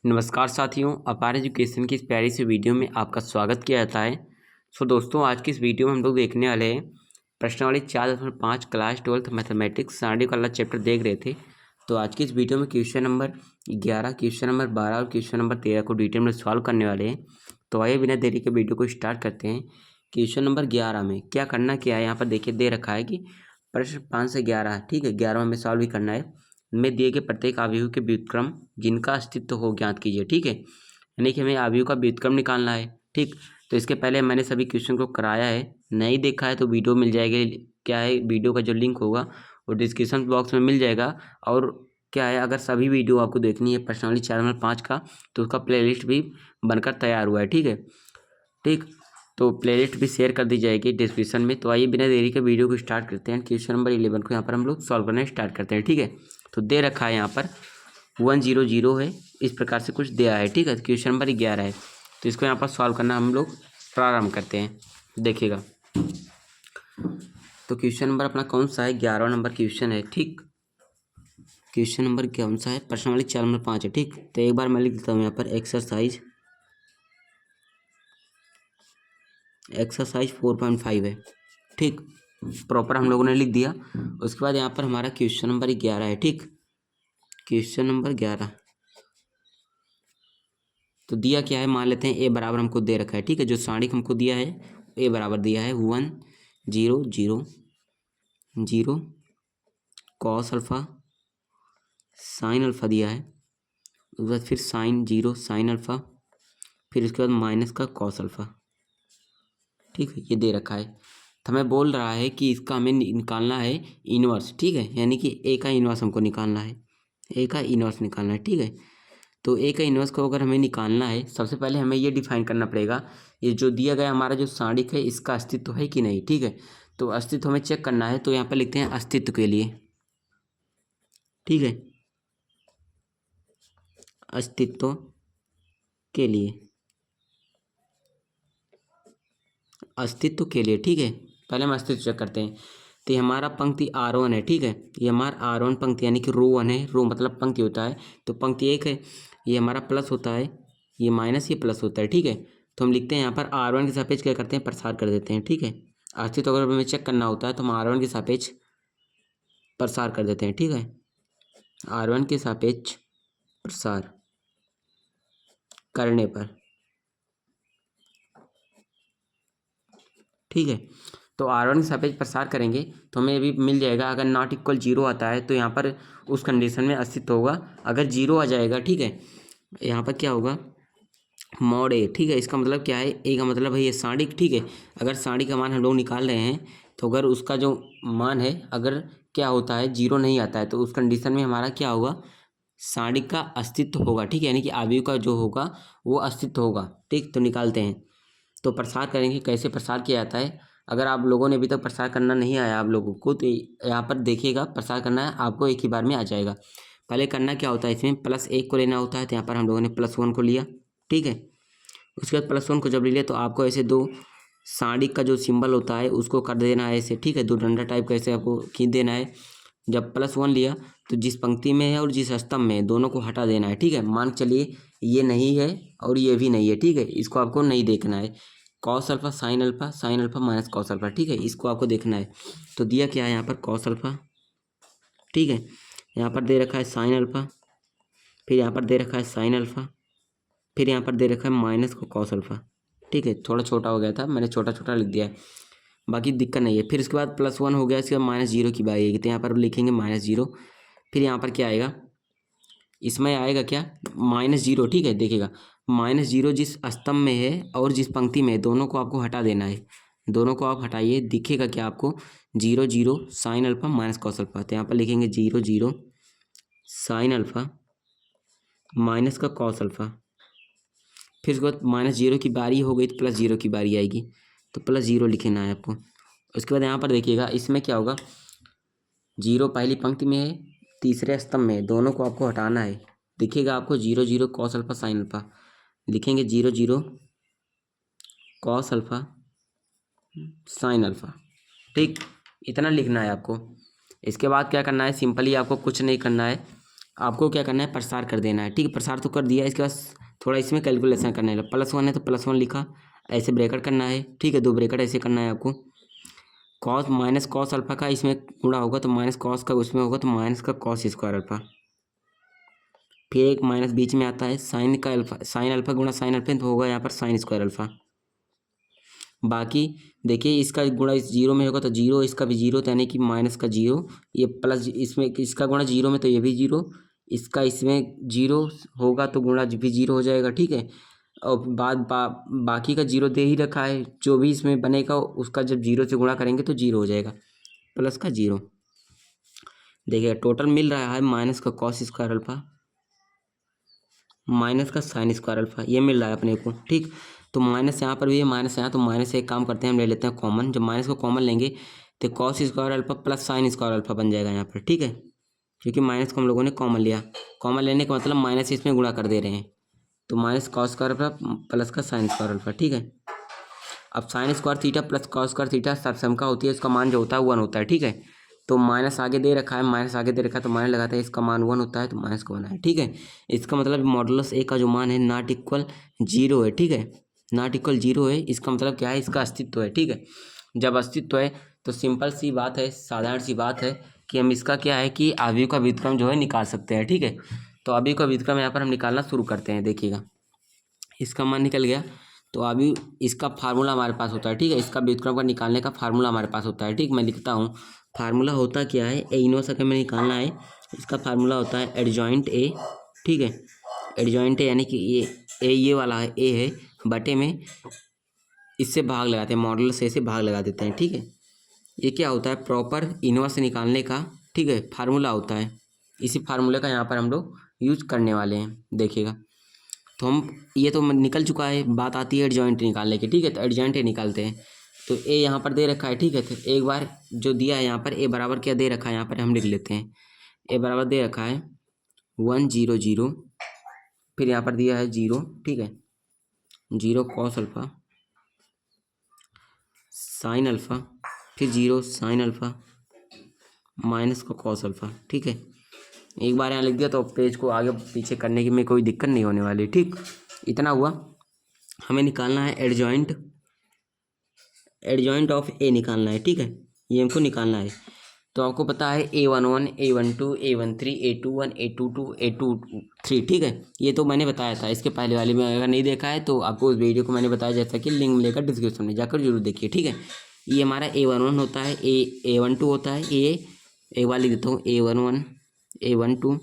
नमस्कार साथियों, अपार एजुकेशन की इस प्यारी सी वीडियो में आपका स्वागत किया जाता है। दोस्तों, आज की इस वीडियो में हम लोग देखने वाले हैं प्रश्नावली 4.5 क्लास 12th मैथमेटिक्स सारणी वाला चैप्टर देख रहे थे। तो आज की इस वीडियो में क्वेश्चन नंबर 11, क्वेश्चन नंबर 12 और क्वेश्चन नंबर 13 को डिटेल में सॉल्व करने वाले हैं। तो आइए बिना देरी के वीडियो को स्टार्ट करते हैं। क्वेश्चन नंबर 11 में क्या करना क्या है, यहाँ पर देखिए दे रखा है कि प्रश्न 5 से 11, ठीक है, 11 में सॉल्व भी करना है। में दिए गए प्रत्येक अवयव के व्युत्क्रम जिनका अस्तित्व हो ज्ञात कीजिए, ठीक है। यानी कि हमें अवयव का व्युत्क्रम निकालना है, ठीक। तो इसके पहले मैंने सभी क्वेश्चन को कराया है, नहीं देखा है तो वीडियो मिल जाएगी। क्या है, वीडियो का जो लिंक होगा वो डिस्क्रिप्शन बॉक्स में मिल जाएगा। और क्या है, अगर सभी वीडियो आपको देखनी है प्रश्नावली 4.5 का, तो उसका प्लेलिस्ट भी बनकर तैयार हुआ है, ठीक है। ठीक, तो प्लेलिस्ट भी शेयर कर दी जाएगी डिस्क्रिप्शन में। तो आइए बिना देरी के वीडियो को स्टार्ट करते हैं। क्वेश्चन नंबर 11 को यहाँ पर हम लोग सॉल्व करना स्टार्ट करते हैं, ठीक है। तो दे रखा है यहाँ पर 100 है, इस प्रकार से कुछ दिया है, ठीक है। क्वेश्चन नंबर 11 है, तो इसको यहाँ पर सॉल्व करना हम लोग प्रारंभ करते हैं। देखिएगा, तो क्वेश्चन नंबर अपना कौन सा है, 11वां नंबर क्वेश्चन है, ठीक। क्वेश्चन नंबर कौन सा है, प्रश्नावली 4.5 है, ठीक। तो एक बार मैं लिख देता हूँ यहाँ पर एक्सरसाइज 4.5 है, ठीक। प्रॉपर हम लोगों ने लिख दिया। उसके बाद यहाँ पर हमारा क्वेश्चन नंबर 11 है, ठीक। क्वेश्चन नंबर 11 तो दिया क्या है, मान लेते हैं ए बराबर हमको दे रखा है, ठीक है। जो सारणिक हमको दिया है ए बराबर दिया है 1 0 0 0 कॉस अल्फा साइन अल्फा दिया है। उसके बाद फिर साइन 0 साइन अल्फा, फिर उसके बाद माइनस का कॉस अल्फा, ठीक है। ये दे रखा है। तो हमें बोल रहा है कि इसका हमें निकालना है इनवर्स, ठीक है। यानी कि ए का इनवर्स हमको निकालना है, ए का इनवर्स निकालना है, ठीक है। तो ए का इनवर्स को अगर हमें निकालना है, सबसे पहले हमें ये डिफाइन करना पड़ेगा, ये जो दिया गया हमारा जो सारणिक है इसका अस्तित्व है कि नहीं, ठीक है। तो अस्तित्व हमें चेक करना है, तो यहाँ पर लिखते हैं अस्तित्व के लिए, ठीक है। अस्तित्व के लिए, अस्तित्व के लिए, ठीक है। पहले हम अस्तित्व चेक करते हैं। तो ये हमारा पंक्ति R1 है, ठीक है। ये हमारा R1 पंक्ति यानी कि रो 1 है, रो मतलब पंक्ति होता है। तो पंक्ति 1 है, ये हमारा प्लस होता है, ये माइनस, ये प्लस होता है, ठीक है। तो हम लिखते हैं यहाँ पर R1 के सापेक्ष क्या करते हैं, प्रसार कर देते हैं, ठीक है। अस्तित्व अगर हमें चेक करना होता है तो हम R1 के सापेक्ष प्रसार कर देते हैं, ठीक है। R1 के सापेक्ष प्रसार करने पर, ठीक है। तो R1 के सापेक्ष प्रसार करेंगे तो हमें भी मिल जाएगा। अगर नॉट इक्वल 0 आता है तो यहाँ पर उस कंडीशन में अस्तित्व होगा। अगर 0 आ जाएगा, ठीक है, यहाँ पर क्या होगा, मॉड ए, ठीक है। इसका मतलब क्या है, ए का मतलब है ये सारणिक, ठीक है। अगर सारणिक का मान हम लोग निकाल रहे हैं तो अगर उसका जो मान है अगर क्या होता है 0 नहीं आता है, तो उस कंडीशन में हमारा क्या होगा, सारणिक का अस्तित्व होगा, ठीक है। यानी कि अवयव का जो होगा वो अस्तित्व होगा, ठीक। तो निकालते हैं, तो प्रसार करेंगे। कैसे प्रसार किया जाता है, अगर आप लोगों ने अभी तक प्रसार करना नहीं आया आप लोगों को, तो यहाँ पर देखिएगा प्रसार करना है आपको, एक ही बार में आ जाएगा। पहले करना क्या होता है, इसमें +1 को लेना होता है। तो यहाँ पर हम लोगों ने +1 को लिया, ठीक है। उसके बाद +1 को जब ले लिया तो आपको ऐसे दो सारणिक का जो सिंबल होता है उसको कर देना है ऐसे, ठीक है। दो डंडा टाइप का ऐसे आपको खींच देना है। जब +1 लिया तो जिस पंक्ति में है और जिस स्तंभ में है दोनों को हटा देना है, ठीक है। मान चलिए ये नहीं है और ये भी नहीं है, ठीक है। इसको आपको नहीं देखना है। Cos alpha sine alpha minus cos alpha, ठीक है, इसको आपको देखना है। तो दिया क्या है यहाँ पर, कॉस अल्फा, ठीक है। यहाँ पर दे रखा है साइन अल्फा, फिर यहाँ पर दे रखा है साइन अल्फा, फिर यहाँ पर दे रखा है माइनस को कॉस अल्फा, ठीक है। थोड़ा छोटा हो गया था, मैंने छोटा छोटा लिख दिया है, बाकी दिक्कत नहीं है। फिर इसके बाद +1 हो गया, इसके बाद -0 की बारी आएगी, तो यहाँ पर लिखेंगे -0। फिर यहाँ पर क्या आएगा, इसमें आएगा क्या, -0, ठीक है। देखिएगा -0 जिस स्तंभ में है और जिस पंक्ति में है दोनों को आपको हटा देना है। दोनों को आप हटाइए, दिखेगा क्या आपको, 0 0 sine alpha minus cos alpha. तो यहाँ पर लिखेंगे 0 0 साइन अल्फा माइनस का कॉस अल्फा। फिर उसके बाद -0 की बारी हो गई तो +0 की बारी आएगी, तो +0 लिखना है आपको। उसके बाद यहाँ पर देखिएगा इसमें क्या होगा, 0 पहली पंक्ति में है, तीसरे स्तंभ में है, दोनों को आपको हटाना है। दिखेगा आपको 0 0 कॉस अल्फा साइन अल्फा, लिखेंगे 0 0 कॉस अल्फा साइन अल्फा, ठीक। इतना लिखना है आपको। इसके बाद क्या करना है, सिंपली आपको कुछ नहीं करना है, आपको क्या करना है, प्रसार कर देना है, ठीक है। प्रसार तो कर दिया, इसके बाद थोड़ा इसमें कैलकुलेशन करना है। +1 है तो +1 लिखा, ऐसे ब्रैकेट करना है, ठीक है। 2 ब्रैकेट ऐसे करना है आपको। कॉस माइनस कॉस अल्फा का इसमें गुणा होगा तो माइनस कॉस का उसमें होगा तो माइनस का कॉस स्क्वायर अल्फा। फिर एक माइनस बीच में आता है, साइन का अल्फा, साइन अल्फा गुणा साइन अल्फा तो होगा यहाँ पर साइन स्क्वायर अल्फा। बाकी देखिए इसका गुणा इस जीरो में होगा तो जीरो, इसका भी जीरो, तो यानी कि माइनस का जीरो, ये प्लस इसमें इसका गुणा जीरो में तो ये भी जीरो, इसका इसमें जीरो होगा तो गुणा भी जीरो हो जाएगा, ठीक है। और बाकी का जीरो दे ही रखा है, जो भी इसमें बनेगा उसका जब जीरो से गुणा करेंगे तो जीरो हो जाएगा, प्लस का जीरो। देखिएगा टोटल मिल रहा है माइनस का कॉस स्क्वायर अल्फा, माइनस का साइन स्क्वायर अल्फा, ये मिल रहा है अपने को, ठीक। तो माइनस यहाँ पर भी है, माइनस यहाँ, तो माइनस से एक काम करते हैं, हम ले लेते हैं कॉमन। जब माइनस को कॉमन लेंगे तो cos square alpha plus sine square alpha बन जाएगा यहाँ पर, ठीक है। क्योंकि माइनस को हम लोगों ने कॉमन लिया, कॉमन लेने का मतलब माइनस इसमें गुणा कर दे रहे हैं, तो minus cos square alpha plus का साइन स्क्वायर अल्फा, ठीक है। अब sine square theta plus cos square theta सब सम का होती है, उसका मान जो होता है 1 होता है, ठीक है। तो माइनस आगे दे रखा है, माइनस आगे दे रखा है तो माइनस लगाते हैं, इसका मान 1 होता है तो माइनस को 1 है, ठीक है। इसका मतलब मॉडुलस ए का जो मान है नॉट इक्वल 0 है, ठीक है। नॉट इक्वल 0 है, इसका मतलब क्या है, इसका अस्तित्व है, ठीक है। जब अस्तित्व है तो सिंपल सी बात है, साधारण सी बात है कि हम इसका क्या है कि अवयव का व्युत्क्रम जो है निकाल सकते हैं, ठीक है। तो अवयव का व्युत्क्रम यहाँ पर हम निकालना शुरू करते हैं। देखिएगा इसका मान निकल गया, तो अभी इसका फार्मूला हमारे पास होता है, ठीक है। इसका व्युत्क्रम का निकालने का फार्मूला हमारे पास होता है, ठीक। मैं लिखता हूँ, फार्मूला होता क्या है, ए इनवर्स अगर हमें निकालना है, इसका फार्मूला होता है एडजॉइंट ए, ठीक है। एडजॉइंट ए यानी कि ये वाला है ए है, बटे में इससे भाग लगाते हैं, मॉडुलस ए से भाग लगा देते हैं, ठीक है। ये क्या होता है, प्रॉपर इनवर्स निकालने का, ठीक है, फार्मूला होता है। इसी फार्मूले का यहाँ पर हम लोग यूज करने वाले हैं। देखिएगा तो हम ये तो निकल चुका है, बात आती है एडजॉइंट निकालने की, ठीक है। तो एडजॉइंट ए निकालते हैं, तो ए यहाँ पर दे रखा है, ठीक है। तो एक बार जो दिया है यहाँ पर ए बराबर क्या दे रखा है, यहाँ पर हम लिख लेते हैं, ए बराबर दे रखा है 1 0 0, फिर यहाँ पर दिया है 0, ठीक है। 0 कॉस अल्फा साइन अल्फा, फिर 0 साइन अल्फा माइनस का कॉस अल्फा, ठीक है। एक बार यहाँ लिख दिया तो पेज को आगे पीछे करने की में कोई दिक्कत नहीं होने वाली, ठीक। इतना हुआ, हमें निकालना है एडजॉइंट ऑफ ए निकालना है, ठीक है। ये हमको निकालना है, तो आपको पता है A11 A12 A13 A21 A22 A23, ठीक है। ये तो मैंने बताया था इसके पहले वाले में, अगर नहीं देखा है तो आपको उस वीडियो को मैंने बताया, जैसा कि लिंक मिलेगा डिस्क्रिप्शन में, जाकर जरूर देखिए, ठीक है। ये हमारा A11 होता है, A12 होता है, एक बार लिख देता हूँ A11 A12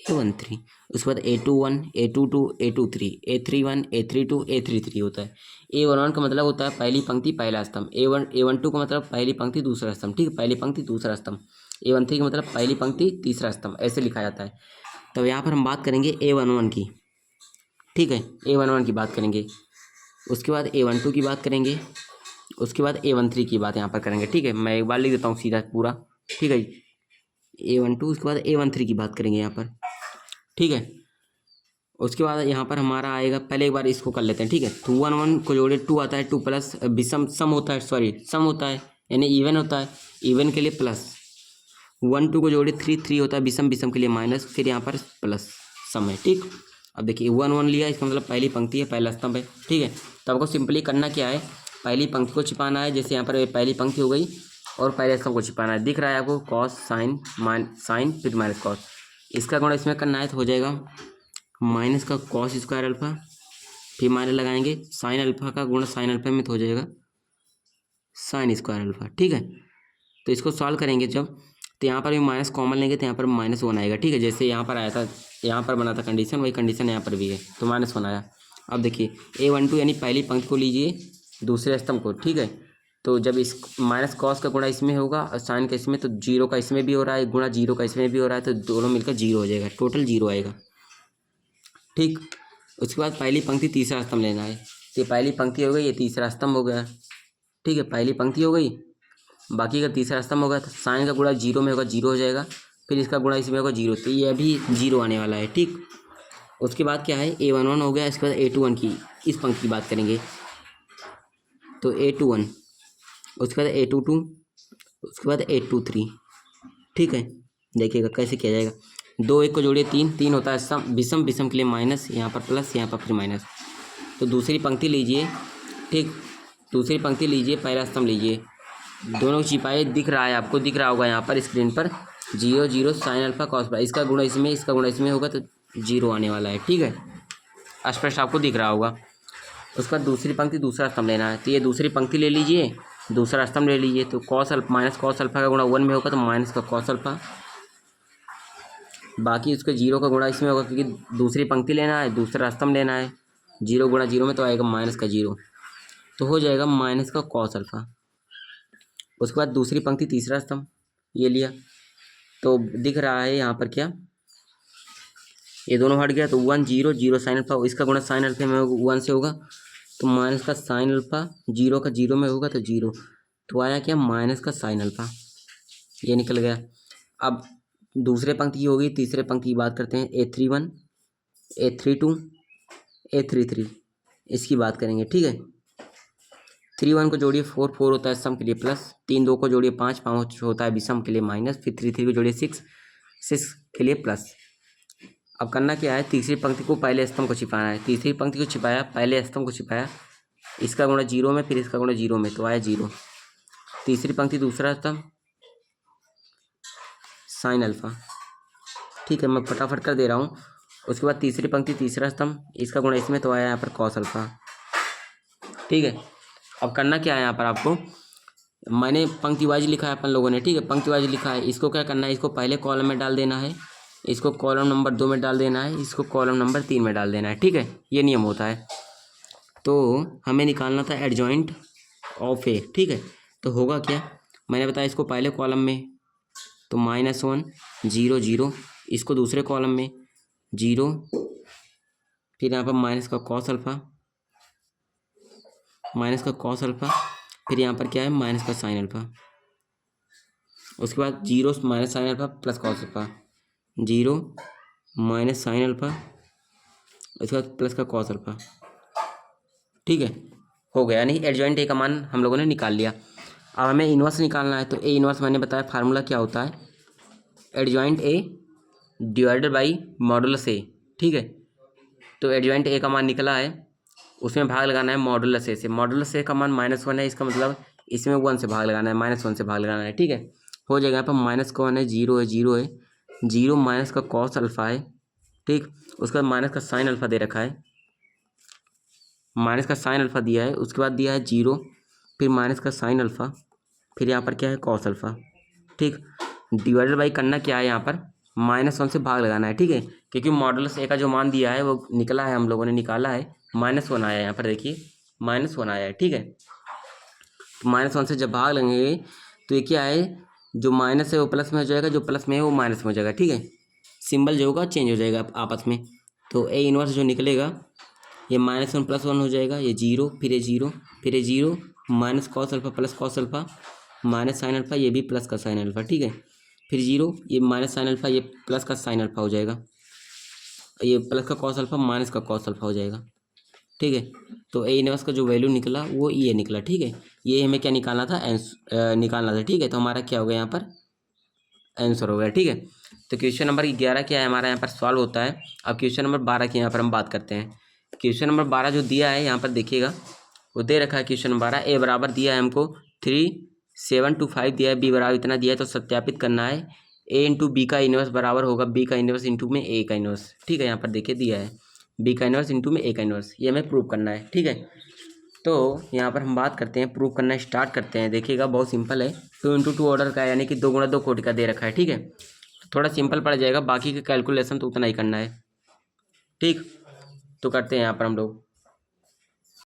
A13, उसके बाद A21 A22 A23 A31 A32 A33 होता है। A11 का मतलब होता है पहली पंक्ति पहला स्तंभ, A12 का मतलब पहली पंक्ति दूसरा स्तंभ, ठीक है, पहली पंक्ति दूसरा स्तंभ। A13 का मतलब पहली पंक्ति तीसरा स्तंभ, ऐसे लिखा जाता है। तो यहाँ पर हम बात करेंगे A11 की, ठीक है, A11 की बात करेंगे, उसके बाद A12 की बात करेंगे, उसके बाद A13 की बात यहाँ पर करेंगे, ठीक है। मैं एक बार लिख देता हूँ सीधा पूरा, ठीक है। A12 उसके बाद A13 की बात करेंगे यहाँ पर, ठीक है। उसके बाद यहाँ पर हमारा आएगा, पहले एक बार इसको कर लेते हैं, ठीक है। 2 1 1 को जोड़े 2 आता है, 2 प्लस विषम सम होता है, सॉरी सम होता है, यानी इवन होता है, इवन के लिए प्लस। 1 2 को जोड़े 3 3 होता है, विषम के लिए माइनस, फिर यहाँ पर प्लस सम है, ठीक। अब देखिए 1 1 लिया, इसका मतलब पहली पंक्ति है, पहला स्तंभ है, ठीक है। तो आपको सिंपली करना क्या है, पहली पंक्ति को छिपाना है, जैसे यहाँ पर पहली पंक्ति हो गई, और पहले स्तंभ को छिपाना है। दिख रहा है आपको कॉस साइन फिर माइनस कॉस, इसका गुणा इसमें करना है तो हो जाएगा माइनस का कॉस स्क्वायर अल्फा, फिर माइनस लगाएंगे साइन अल्फा का गुणा साइन अल्फा में तो हो जाएगा साइन स्क्वायर अल्फा, ठीक है। तो इसको सॉल्व करेंगे जब, तो यहाँ पर भी माइनस कॉमन लेंगे तो यहाँ पर -1 आएगा, ठीक है। जैसे यहाँ पर आया था, यहाँ पर बना था कंडीशन, वही कंडीशन यहाँ पर भी है, तो -1 आया। अब देखिए A12 यानी पहली पंक्ति को लीजिए दूसरे स्तंभ को, ठीक है। तो जब इस माइनस कॉस का गुणा इसमें होगा और साइन का इसमें, तो 0 का इसमें भी हो रहा है गुणा, 0 का इसमें भी हो रहा है, तो दोनों मिलकर 0 हो जाएगा, टोटल 0 आएगा, ठीक। उसके बाद पहली पंक्ति तीसरा स्तंभ लेना है, तो पहली पंक्ति हो गई, ये तीसरा स्तंभ हो गया, ठीक है। पहली पंक्ति हो गई, बाकी का तीसरा स्तंभ होगा, तो साइन का गुणा 0 में होगा 0 हो जाएगा, फिर इसका गुणा इसमें होगा 0, तो ये अभी 0 आने वाला है, ठीक। उसके बाद क्या है, A11 हो गया, इसके बाद A21 की इस पंक्ति की बात करेंगे, तो A21, उसके बाद A22, उसके बाद A23, ठीक है। देखिएगा कैसे किया जाएगा, 2 1 को जोड़िए 3, 3 होता है सम, विषम, विषम के लिए माइनस, यहाँ पर प्लस, यहाँ पर फिर माइनस। तो दूसरी पंक्ति लीजिए, ठीक, दूसरी पंक्ति लीजिए, पहला स्तंभ लीजिए, दोनों छिपाए, दिख रहा है आपको, दिख रहा होगा यहाँ पर स्क्रीन पर 0 0 साइन अल्फा कॉस अल्फा, इसका गुणा इसमें, इसका गुणा इसमें होगा तो 0 आने वाला है, ठीक है, स्पष्ट आपको दिख रहा होगा। उसके बाद दूसरी पंक्ति दूसरा स्तंभ लेना है, तो ये दूसरी पंक्ति ले लीजिए, दूसरा स्तंभ ले लीजिए, तो cos alpha minus cos alpha का गुणा 1 में होगा तो माइनस का कॉस अल्फा, बाकी उसके 0 का गुणा इसमें होगा क्योंकि दूसरी पंक्ति लेना है, दूसरा स्तंभ लेना है, 0 गुणा 0 में तो आएगा माइनस का 0, तो हो जाएगा माइनस का कॉस अल्फा। उसके बाद दूसरी पंक्ति तीसरा स्तंभ ये लिया, तो दिख रहा है यहाँ पर क्या, ये दोनों हट गया तो 1 0 0 साइन अल्फा, इसका गुणा साइन अल्फा में 1 से होगा तो माइनस का साइन अल्फा, 0 का 0 में होगा तो 0, तो आया क्या माइनस का साइन अल्फा, ये निकल गया। अब दूसरे पंक्ति की होगी, तीसरे पंक्ति की बात करते हैं, A31 A32 A33 इसकी बात करेंगे, ठीक है। 3 1 को जोड़िए 4 4 होता है सम के लिए प्लस, 3 2 को जोड़िए 5 5 होता है विषम के लिए माइनस, फिर 3 3 को जोड़िए 6 6 के लिए प्लस। अब करना क्या है, तीसरी पंक्ति को पहले स्तंभ को छिपाना है, तीसरी पंक्ति को छिपाया, पहले स्तंभ को छिपाया, इसका गुणा 0 में, फिर इसका गुणा 0 में तो आया 0। तीसरी पंक्ति दूसरा स्तंभ साइन अल्फा, ठीक है, मैं फटाफट कर दे रहा हूँ। उसके बाद तीसरी पंक्ति तीसरा स्तंभ, इसका गुणा इसमें तो आया यहाँ पर कॉस अल्फा, ठीक है। अब करना क्या है यहाँ पर आपको, मैंने पंक्ति वाइज लिखा है अपन लोगों ने, ठीक है, पंक्ति वाइज लिखा है, इसको क्या करना है, इसको पहले कॉलम में डाल देना है, इसको कॉलम नंबर 2 में डाल देना है, इसको कॉलम नंबर 3 में डाल देना है, ठीक है, ये नियम होता है। तो हमें निकालना था एडजॉइंट ऑफ ए, ठीक है, तो होगा क्या, मैंने बताया इसको पहले कॉलम में तो -1 0 0, इसको दूसरे कॉलम में 0, फिर यहाँ पर माइनस का कॉस अल्फा, माइनस का कॉस अल्फा, फिर यहाँ पर क्या है माइनस का साइन अल्फा, उसके बाद 0 minus sine alpha plus cos alpha, 0 minus sine alpha, उसके बाद प्लस का कॉस अल्फा, ठीक है, हो गया, यानी एडजॉइंट ए का मान हम लोगों ने निकाल लिया। अब हमें इन्वर्स निकालना है, तो ए इन्वर्स मैंने बताया फार्मूला क्या होता है, adjoint A divided by modulus A, ठीक है। तो एडजॉइंट ए का मान निकला है, उसमें भाग लगाना है मॉडुलस ए से, मॉडुलस ए का मान -1 है, इसका मतलब इसमें 1 से भाग लगाना है, -1 से भाग लगाना है, ठीक है, हो जाएगा। यहाँ पर माइनस का 1 है, 0 है, 0 है, 0 माइनस का कॉस अल्फा है, ठीक, उसके बाद माइनस का साइन अल्फा दे रखा है, माइनस का साइन अल्फा दिया है, उसके बाद दिया है 0, फिर माइनस का साइन अल्फा, फिर यहाँ पर क्या है कॉस अल्फा, ठीक। डिवाइडेड बाई करना क्या है, यहाँ पर -1 से भाग लगाना है, ठीक है, क्योंकि मॉडुलस ए का जो मान दिया है वो निकला है, हम लोगों ने निकाला है, -1 आया है, यहाँ पर देखिए -1 आया है, ठीक है। तो -1 से जब भाग लगेंगे तो ये क्या है, जो माइनस है वो प्लस में हो जाएगा, जो प्लस में है वो माइनस में हो जाएगा, ठीक है, सिंबल जो होगा चेंज हो जाएगा आपस में। तो ए इनवर्स जो निकलेगा ये -1 + 1 हो जाएगा, ये 0, फिर ये 0, फिर ये 0, minus cos alpha plus cos alpha, minus sine alpha, ये भी प्लस का साइन अल्फा, ठीक है, फिर 0, ये माइनस साइन अल्फा, ये प्लस का साइन अल्फा हो जाएगा, ये प्लस का कॉस अल्फा माइनस का कॉस अल्फा हो जाएगा, ठीक है। तो ए इनवर्स का जो वैल्यू निकला वो ये निकला, ठीक है, ये हमें क्या निकालना था, निकालना था, ठीक है। तो हमारा क्या हो गया यहाँ पर आंसर हो गया, ठीक है। तो क्वेश्चन नंबर 11 क्या है हमारा यहाँ पर सॉल्व होता है। अब क्वेश्चन नंबर 12 की यहाँ पर हम बात करते हैं। क्वेश्चन नंबर 12 जो दिया है यहाँ पर देखिएगा, वो दे रखा है क्वेश्चन नंबर 12, ए बराबर दिया है हमको 3725 दिया है, बी बराबर इतना दिया है, तो सत्यापित करना है ए इंटू बी का इनवर्स बराबर होगा बी का इनवर्स इंटू में ए का इनवर्स, ठीक है। यहाँ पर देखिए दिया है बी का इनवर्स इंटू में ए का इनवर्स, ये हमें प्रूव करना है, ठीक है। तो यहाँ पर हम बात करते हैं, प्रूव करना स्टार्ट करते हैं। देखिएगा बहुत सिंपल है, 2 × 2 ऑर्डर का, यानी कि 2 × 2 कोटि का दे रखा है, ठीक है। थोड़ा सिंपल पड़ जाएगा, बाकी का कैलकुलेशन तो उतना ही करना है, ठीक। तो करते हैं यहाँ पर हम लोग